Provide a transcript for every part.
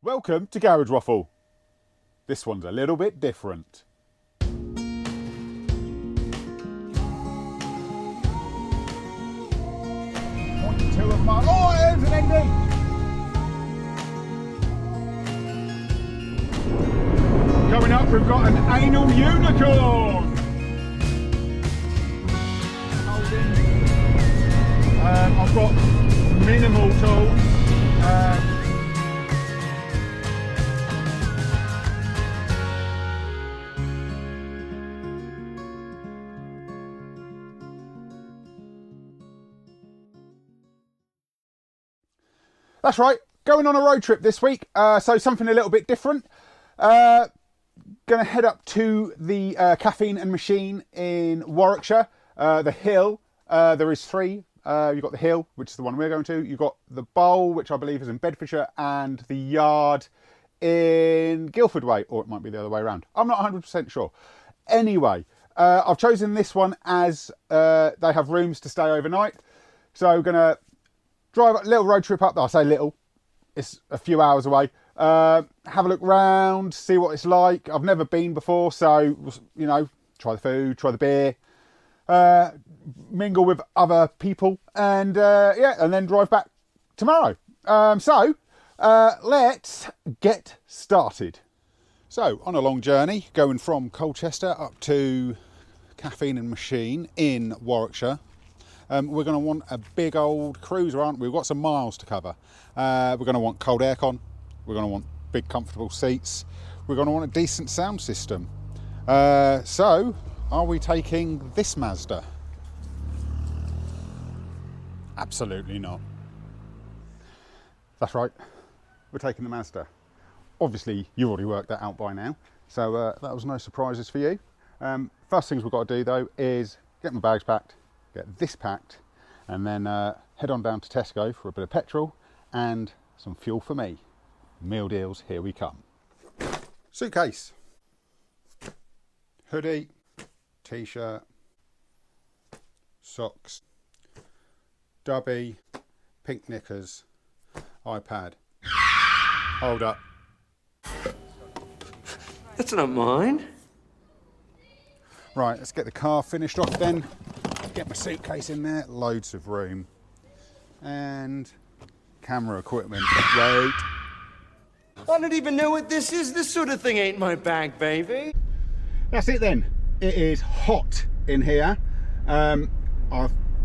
Welcome to Garage Waffle. This one's a little bit different. .2 of my... Oh, there's an ending! Coming up, we've got an anal unicorn! I've got minimal tools. That's right, going on a road trip this week, so something a little bit different. Going to head up to the Caffeine and Machine in Warwickshire, the Hill. There is three. You've got the Hill, which is the one we're going to. You've got the Bowl, which I believe is in Bedfordshire, and the Yard in Guildford Way, or it might be the other way around. I'm not 100% sure. Anyway, I've chosen this one as they have rooms to stay overnight. So we're going to drive a little road trip up there. I say little, it's a few hours away. Have a look round, see what it's like. I've never been before, so, you know, try the food, try the beer, mingle with other people, and yeah, and then drive back tomorrow. So let's get started. So on a long journey, going from Colchester up to Caffeine and Machine in Warwickshire. We're going to want a big old cruiser, aren't we? We've got some miles to cover. We're going to want cold aircon. We're going to want big comfortable seats. We're going to want a decent sound system. So, are we taking this Mazda? Absolutely not. That's right, we're taking the Mazda. Obviously, you've already worked that out by now, so that was no surprises for you. First things we've got to do though is get my bags packed, get this packed, and then head on down to Tesco for a bit of petrol and some fuel for me. Meal deals, here we come. Suitcase, hoodie, t-shirt, socks, dubby, pink knickers, iPad. Hold up. That's not mine. Right, let's get the car finished off then. Get my suitcase in there, loads of room. And camera equipment. Wait. I don't even know what this is. This sort of thing ain't my bag, baby. That's it then. It is hot in here. I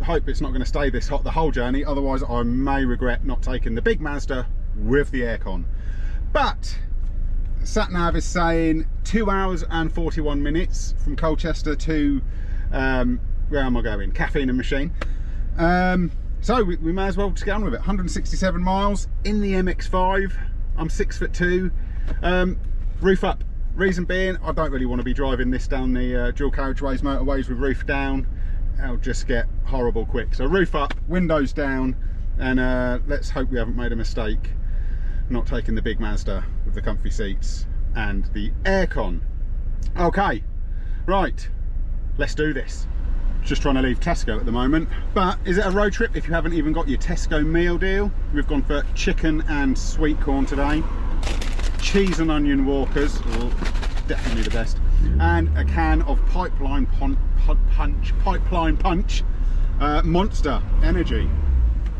hope it's not going to stay this hot the whole journey, otherwise I may regret not taking the big Mazda with the aircon. But sat nav is saying 2 hours and 41 minutes from Colchester to where am I going? Caffeine and Machine. So we may as well just get on with it. 167 miles in the MX5. I'm 6'2". Roof up. Reason being, I don't really want to be driving this down the dual carriageways, motorways with roof down. I'll just get horrible quick. So roof up, windows down, and let's hope we haven't made a mistake not taking the big Mazda with the comfy seats and the aircon. Okay, right, let's do this. Just trying to leave Tesco at the moment, but is it a road trip if you haven't even got your Tesco meal deal? We've gone for chicken and sweet corn today, cheese and onion walkers, definitely the best, and a can of pipeline punch Monster Energy.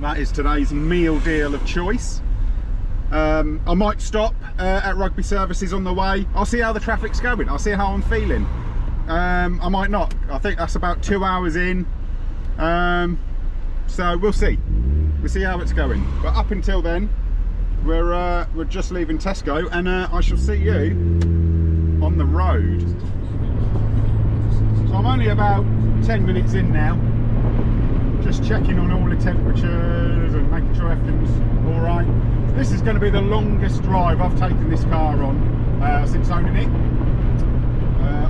That is today's meal deal of choice. I might stop at Rugby Services on the way. I'll see how the traffic's going, I'll see how I'm feeling. I might not. I think that's about 2 hours in, so we'll see how it's going. But up until then, we're just leaving Tesco, and I shall see you on the road. So I'm only about 10 minutes in now, just checking on all the temperatures and making sure everything's all right. This is going to be the longest drive I've taken this car on since owning it.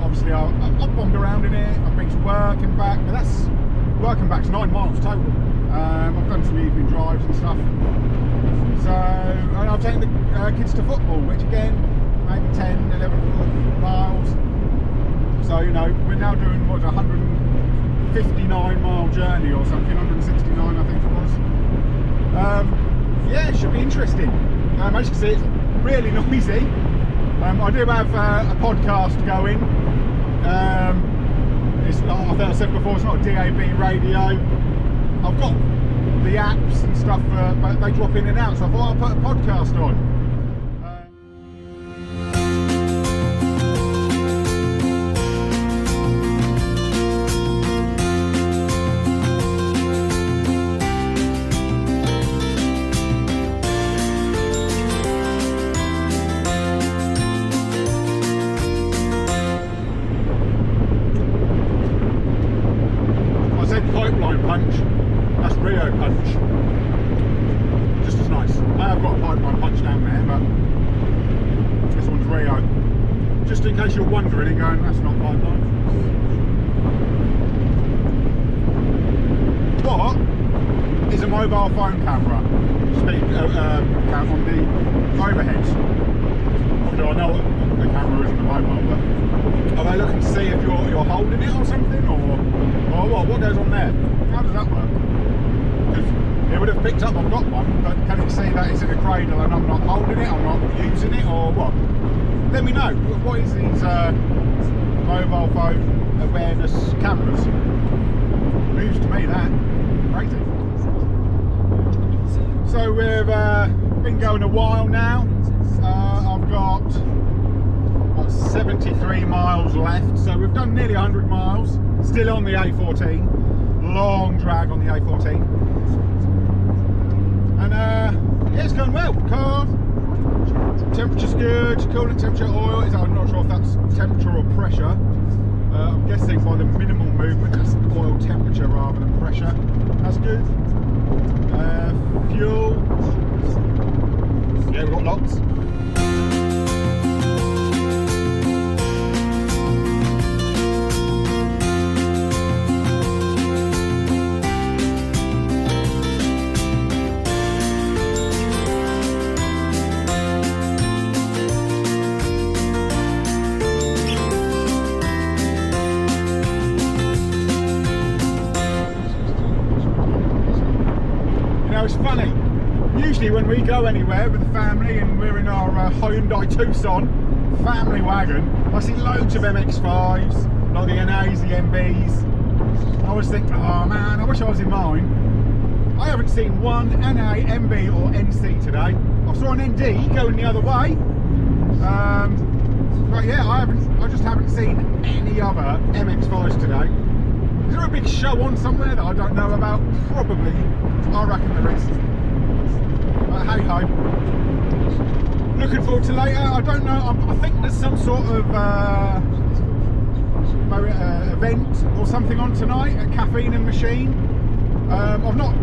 Obviously I've bombed around in it, I've been to work and back, but that's work and back's 9 miles total. I've done some evening drives and stuff. So, and I've taken the kids to football, which again, maybe 10, 11 miles. So, you know, we're now doing, what, 159 mile journey or something, 169 I think it was. Yeah, it should be interesting. As you can see, it's really noisy. I do have a podcast going. It's not, I think I said before, it's not a DAB radio. I've got the apps and stuff, but they drop in and out, so I thought I'd put a podcast on. Pipeline punch, that's Rio punch, just as nice. I have got a pipeline punch down there, but this one's Rio, just in case you're wondering and going, that's not pipeline. What is a mobile phone camera on the overheads? Although I know the camera isn't a mobile, but are they looking to see if you're holding it or something, or what goes on there? How does that work? Because it would have picked up I've got one, but can it see that it's in a cradle and I'm not holding it, I'm not using it, or what? Let me know. What is these mobile phone awareness cameras? News to me, that. Crazy. So we've been going a while now. I've got 73 miles left, so we've done nearly 100 miles, still on the A14, long drag on the A14, and yeah, it's going well. Car temperature's good, coolant temperature, oil is, I'm not sure if that's temperature or pressure. I'm guessing by the minimal movement that's oil temperature rather than pressure. That's good. Fuel, yeah, we've got lots. It's funny, usually when we go anywhere with the family and we're in our Hyundai Tucson family wagon, I see loads of MX5s, like the NAs, the MBs. I always think, oh man, I wish I was in mine. I haven't seen one NA, MB or NC today. I saw an ND going the other way, but yeah, I just haven't seen any other MX5s today. Is there a big show on somewhere that I don't know about? Probably. I reckon there is. But hey ho. Looking forward to later. I don't know. I think there's some sort of event or something on tonight at Caffeine and Machine. I've not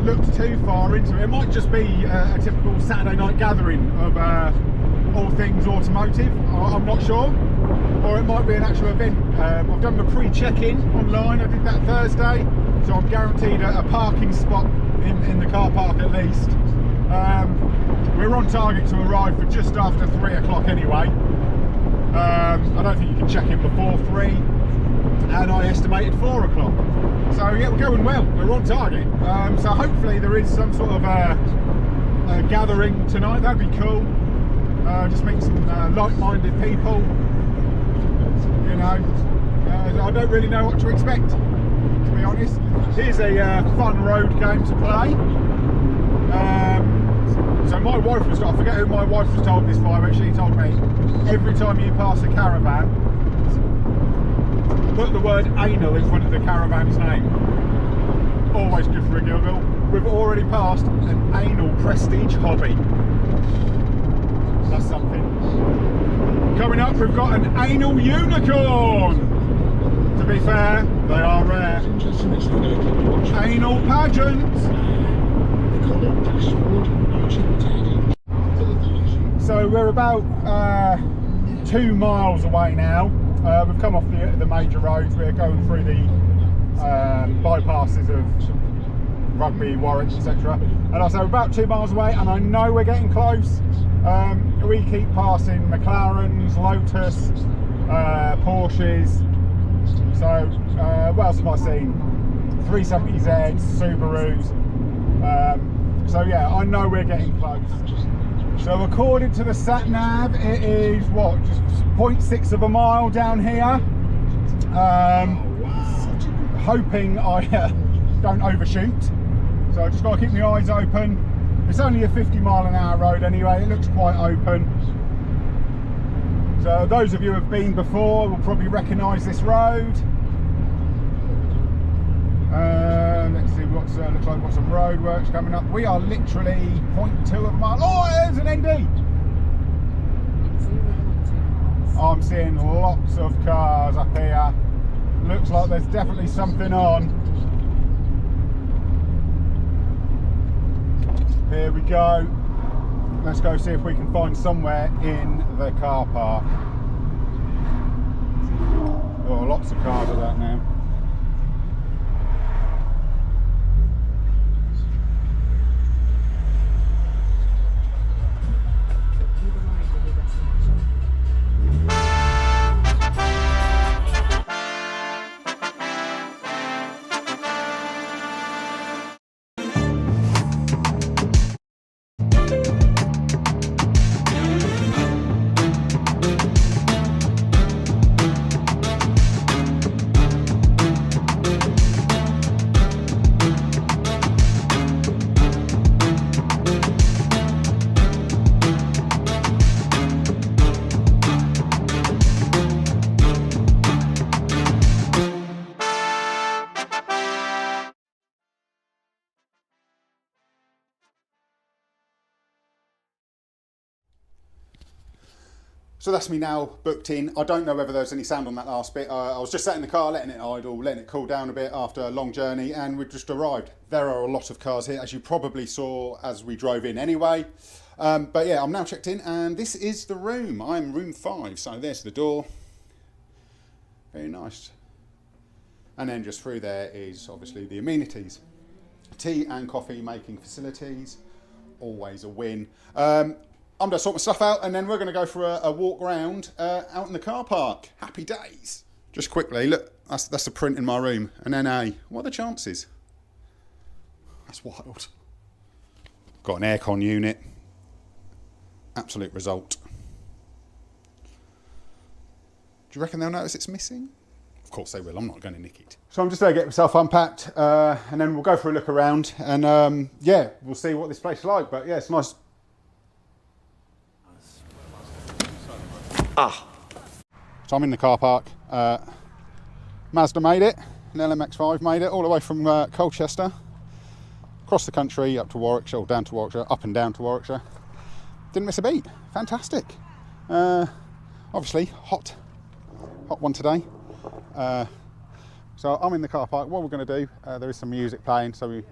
looked too far into it. It might just be a typical Saturday night gathering of all things automotive. I'm not sure. Or it might be an actual event. I've done the pre-check-in online. I did that Thursday, so I'm guaranteed a parking spot in the car park at least. We're on target to arrive for just after 3 o'clock anyway. I don't think you can check in before 3, and I estimated 4 o'clock. So yeah, we're going well. We're on target. So hopefully there is some sort of a gathering tonight. That'd be cool. Just meet some like-minded people. You know, I don't really know what to expect, to be honest. Here's a fun road game to play. So my wife was, I forget who my wife was told this by, but she told me, every time you pass a caravan, put the word anal in front of the caravan's name. Always good for a giggle. We've already passed an anal prestige hobby. That's something. Coming up, we've got an anal unicorn. To be fair, they are rare. Anal pageant. So we're about 2 miles away now. We've come off the major roads. We're going through the bypasses of Rugby, Warwick, etc. And I say we're about 2 miles away, and I know we're getting close. We keep passing McLarens, Lotus, Porsches. So what else have I seen? 370Zs, Subarus. So yeah, I know we're getting close. So according to the sat nav, it is what, just 0.6 of a mile down here. Hoping I don't overshoot. So I just got to keep my eyes open. It's only a 50-mile-an-hour road anyway. It looks quite open. So those of you who have been before will probably recognise this road. Let's see what's looks like. Got some roadworks coming up. We are literally 0.2 of a mile. Oh, there's an ND. I'm seeing lots of cars up here. Looks like there's definitely something on. Here we go. Let's go see if we can find somewhere in the car park. Oh, lots of cars are that now. So that's me now booked in. I don't know whether there's any sound on that last bit. I was just sat in the car, letting it idle, letting it cool down a bit after a long journey, and we've just arrived. There are a lot of cars here, as you probably saw as we drove in anyway. But yeah, I'm now checked in, and this is the room. I'm room 5, so there's the door. Very nice. And then just through there is obviously the amenities. Tea and coffee making facilities, always a win. I'm going to sort my stuff out, and then we're going to go for a walk around out in the car park. Happy days. Just quickly, look, that's the print in my room. An NA. What are the chances? That's wild. Got an aircon unit. Absolute result. Do you reckon they'll notice it's missing? Of course they will. I'm not going to nick it. So I'm just going to get myself unpacked, and then we'll go for a look around, and yeah, we'll see what this place is like. But yeah, it's nice. So I'm in the car park. Mazda made it, an MX5 made it all the way from Colchester, across the country up to Warwickshire, or down to Warwickshire, up and down to Warwickshire. Didn't miss a beat. Fantastic. Obviously hot one today. So I'm in the car park. What we're going to do, there is some music playing, so I'm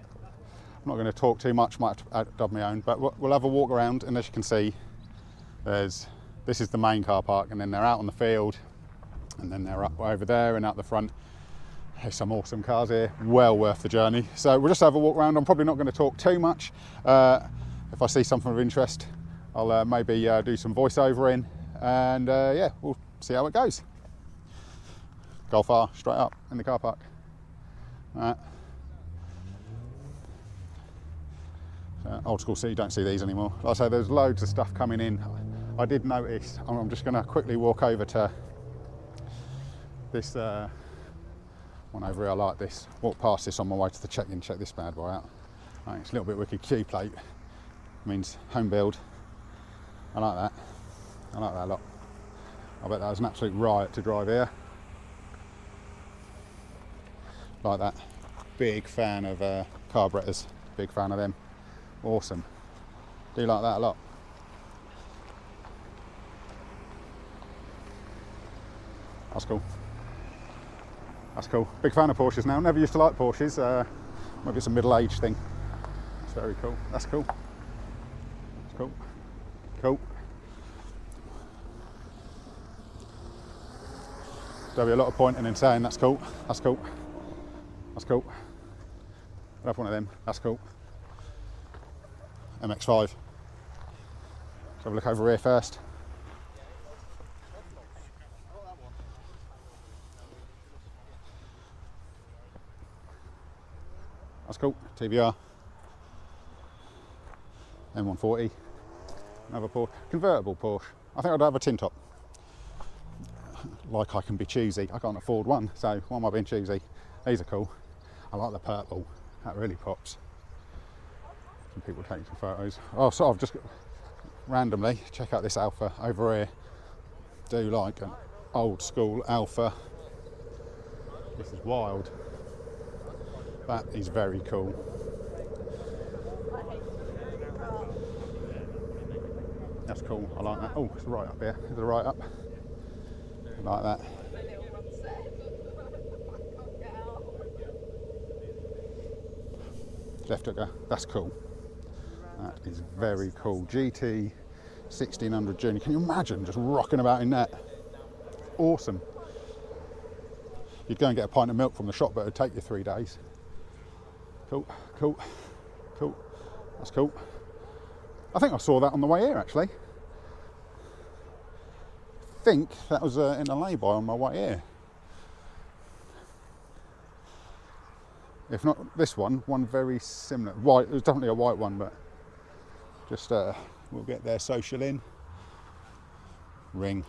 not going to talk too much, might have to dub my own, but we'll have a walk around, and as you can see, this is the main car park, and then they're out on the field, and then they're up over there and out the front. There's some awesome cars here, well worth the journey. So we'll just have a walk around. I'm probably not going to talk too much. If I see something of interest, I'll maybe do some voiceover in, and yeah, we'll see how it goes. Golf R, straight up in the car park. Old school city, don't see these anymore. Like I say, there's loads of stuff coming in. I did notice, I'm just going to quickly walk over to this one over here. I like this. Walk past this on my way to the check-in, check this bad boy out. Right, it's a little bit wicked. Q plate means home build. I like that. I like that a lot. I bet that was an absolute riot to drive here. Like that. Big fan of carburetors. Big fan of them. Awesome. Do like that a lot. That's cool. That's cool. Big fan of Porsches now. Never used to like Porsches. Maybe it's a middle-aged thing. It's very cool. That's cool. That's cool. Cool. There'll be a lot of pointing and saying that's cool. That's cool. That's cool. I'll have one of them. That's cool. MX5. Let's have a look over here first. That's cool. TBR. M140. Another Porsche, convertible Porsche. I think I'd have a tin top. Like I can be choosy. I can't afford one, so why am I being choosy? These are cool. I like the purple. That really pops. Some people taking some photos. Oh, so I've just randomly check out this Alpha over here. Do like an old school Alpha. This is wild. That is very cool. That's cool. I like that. Oh, it's right up here. It's right up. I like that. Left hooker. That's cool. That is very cool. GT 1600 Junior. Can you imagine just rocking about in that? Awesome. You'd go and get a pint of milk from the shop, but it'd take you 3 days. Cool, cool, cool. That's cool. I think I saw that on the way here, actually. I think that was in a lay-by on my way here. If not this one very similar. White, it was definitely a white one, but just we'll get there social in. Ring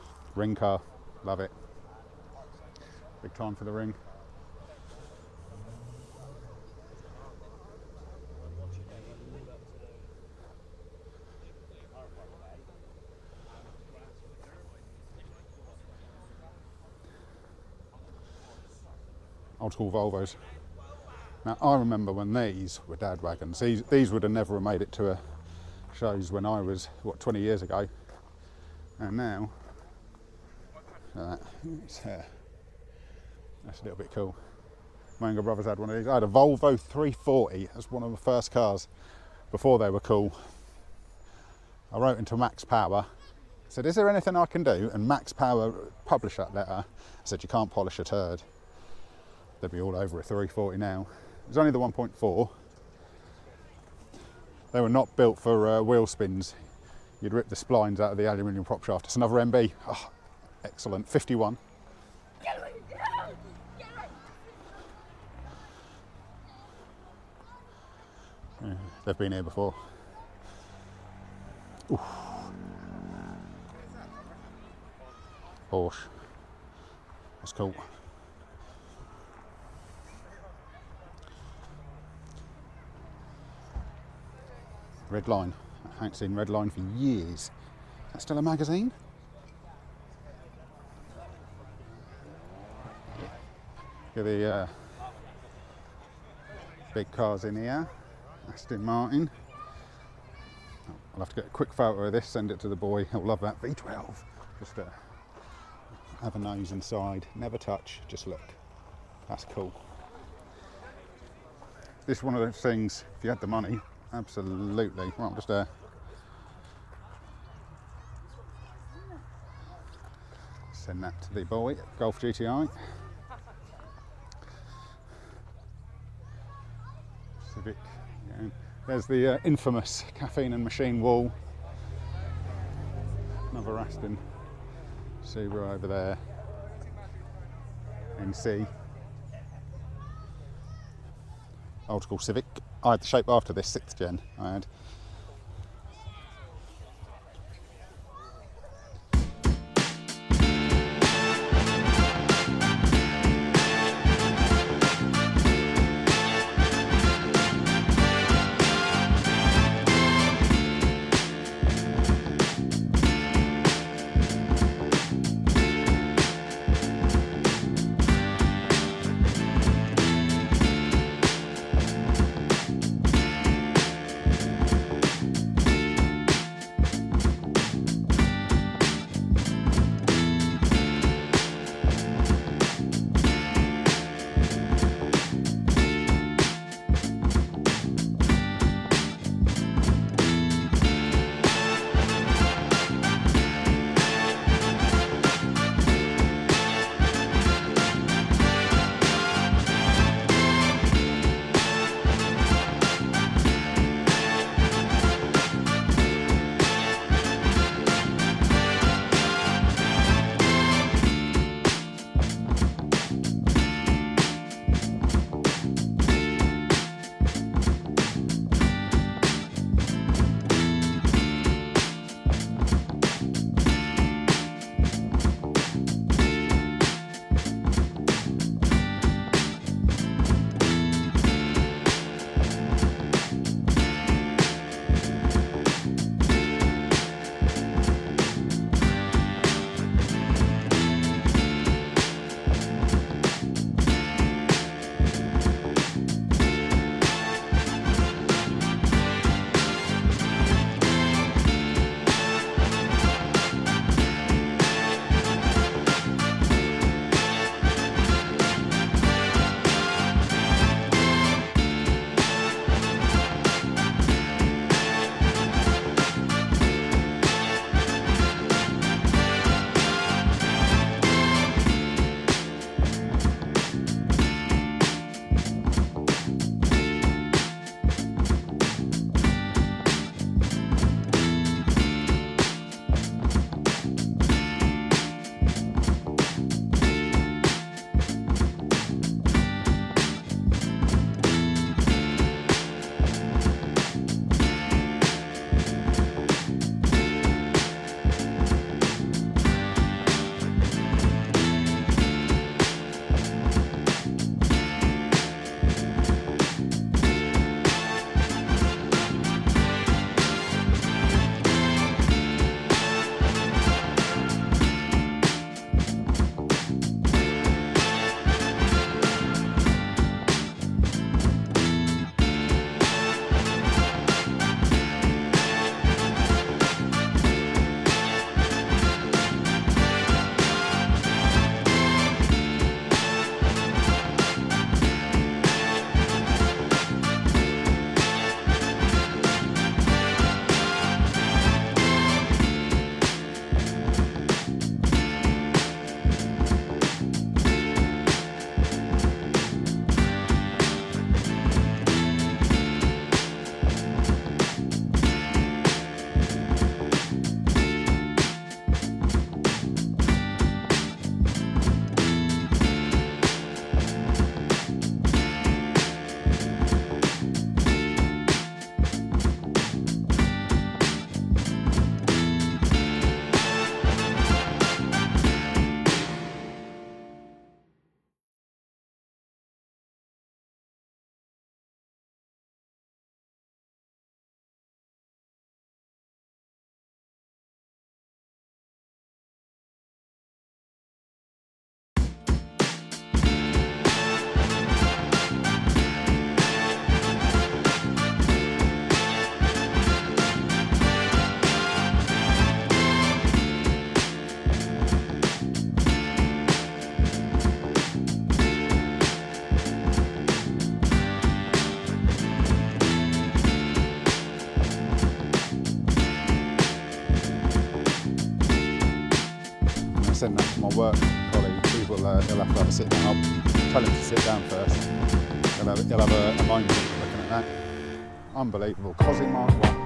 car, love it. Big time for the ring. Old school Volvos. Now I remember when these were dad wagons. These would have never made it to shows when I was, what, 20 years ago. And now, that's a little bit cool. My younger brother's had one of these. I had a Volvo 340 as one of the first cars before they were cool. I wrote into Max Power, said, is there anything I can do? And Max Power published that letter, said you can't polish a turd. They'd be all over a 340 now. It was only the 1.4. They were not built for wheel spins. You'd rip the splines out of the aluminium prop shaft. It's another MB. Oh, excellent. 51. Yeah, they've been here before. Oof. Porsche. That's cool. Red Line. I haven't seen Red Line for years. Is that still a magazine? Get the big cars in here. Aston Martin. I'll have to get a quick photo of this, send it to the boy. He'll love that. V12. Just have a nose inside. Never touch, just look. That's cool. This is one of those things, if you had the money, absolutely. Right, I'm just send that to the boy. Golf GTI. Civic. Yeah. There's the infamous caffeine and machine wall. Another Aston Subaru over there. NC. Old school Civic. I had the shape after this, 6th gen I had. to send that to my work colleague. He'll have to have a sit down. I'll tell him to sit down first. He'll have a moment looking at that. Unbelievable. Cosy Mark 1.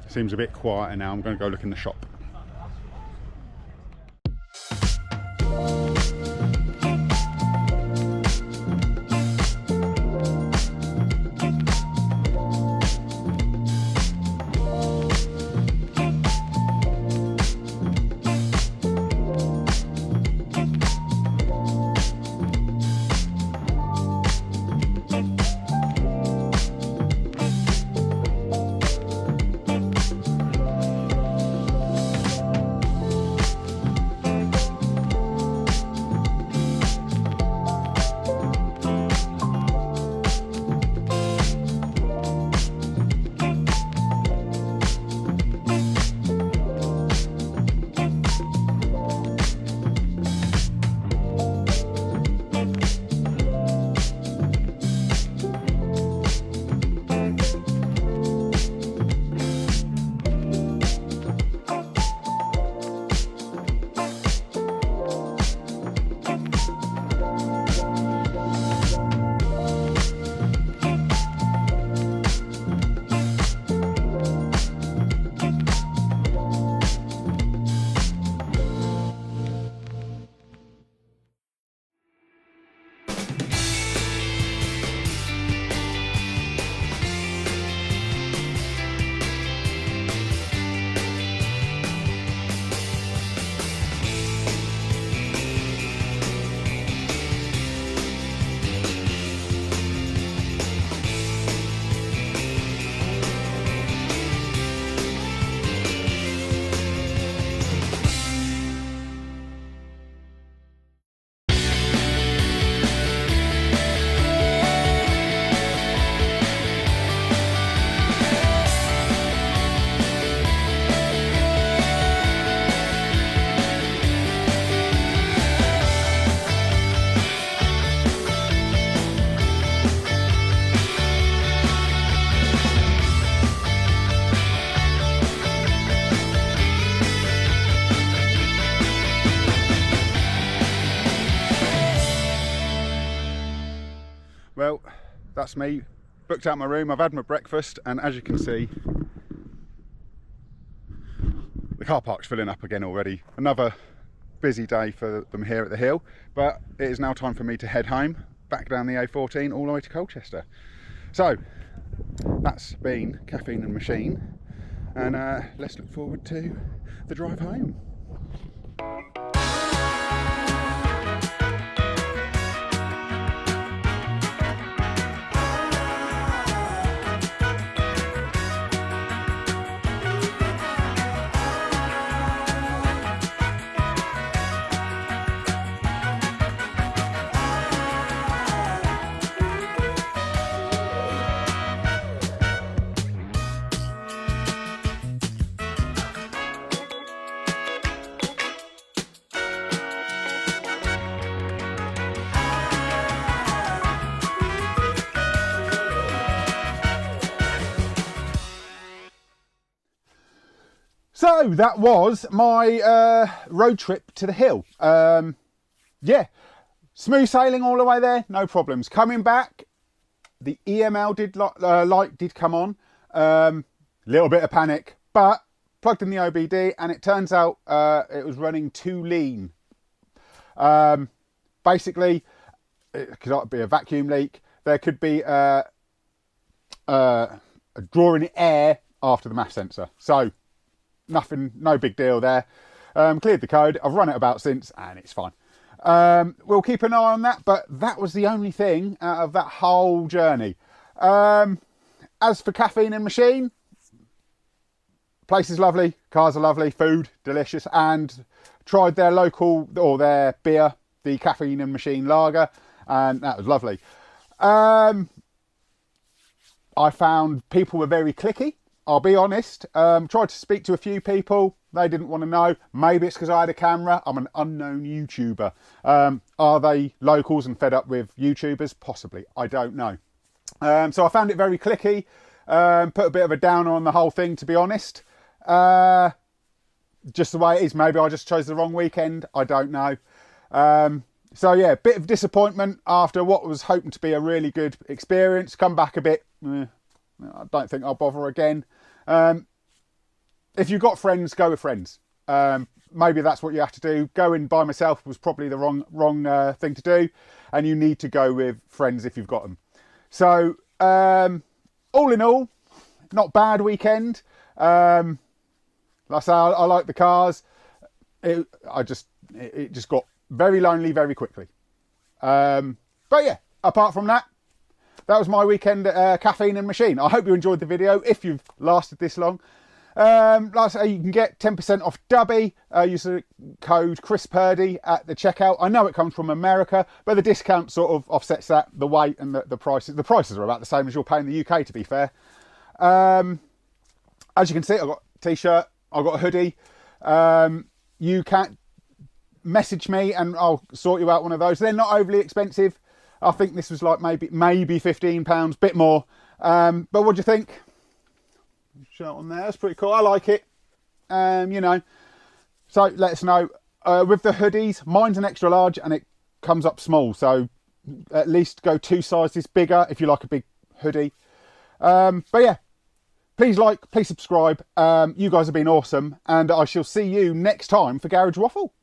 Seems a bit quieter now. I'm going to go look in the shop. Well, that's me. Booked out my room, I've had my breakfast, and as you can see, the car park's filling up again already. Another busy day for them here at the hill, but it is now time for me to head home, back down the A14 all the way to Colchester. So, that's been Caffeine and Machine, and let's look forward to the drive home. So that was my road trip to the hill. Yeah, smooth sailing all the way there, no problems. Coming back, the EML light did come on. Little bit of panic, but plugged in the OBD and it turns out it was running too lean. Basically, it could be a vacuum leak. There could be a drawing air after the mass sensor. So nothing, no big deal there. Cleared the code. I've run it about since and it's fine. We'll keep an eye on that, but that was the only thing out of that whole journey. As for Caffeine and Machine, place is lovely, cars are lovely, food delicious, and tried their local, or their beer, the Caffeine and Machine lager, and that was lovely. I found people were very cliquey, I'll be honest. Tried to speak to a few people, they didn't want to know. Maybe it's because I had a camera. I'm an unknown YouTuber. Are they locals and fed up with YouTubers? Possibly, I don't know. So I found it very cliquey. Put a bit of a downer on the whole thing, to be honest. Just the way it is. Maybe I just chose the wrong weekend. I don't know. So yeah, bit of disappointment after what was hoping to be a really good experience. Come back a bit. I don't think I'll bother again. If you've got friends, go with friends. Maybe that's what you have to do. Going by myself was probably the wrong thing to do, and you need to go with friends if you've got them. So all in all, not bad weekend. Like I say, I like the cars. It just got very lonely very quickly. But yeah, apart from that, that was my weekend at Caffeine and Machine. I hope you enjoyed the video, if you've lasted this long. Like I say, you can get 10% off Dubby. Use the code Chris Purdy at the checkout. I know it comes from America, but the discount sort of offsets that, the weight and the prices. The prices are about the same as you'll pay in the UK, to be fair. As you can see, I've got a t-shirt, I've got a hoodie. You can message me and I'll sort you out one of those. They're not overly expensive. I think this was like maybe £15, bit more. But what do you think? Shirt on there, that's pretty cool. I like it. You know, so let us know. With the hoodies, mine's an extra large and it comes up small, so at least go 2 sizes bigger if you like a big hoodie. But yeah, please like, please subscribe. You guys have been awesome, and I shall see you next time for Garage Waffle.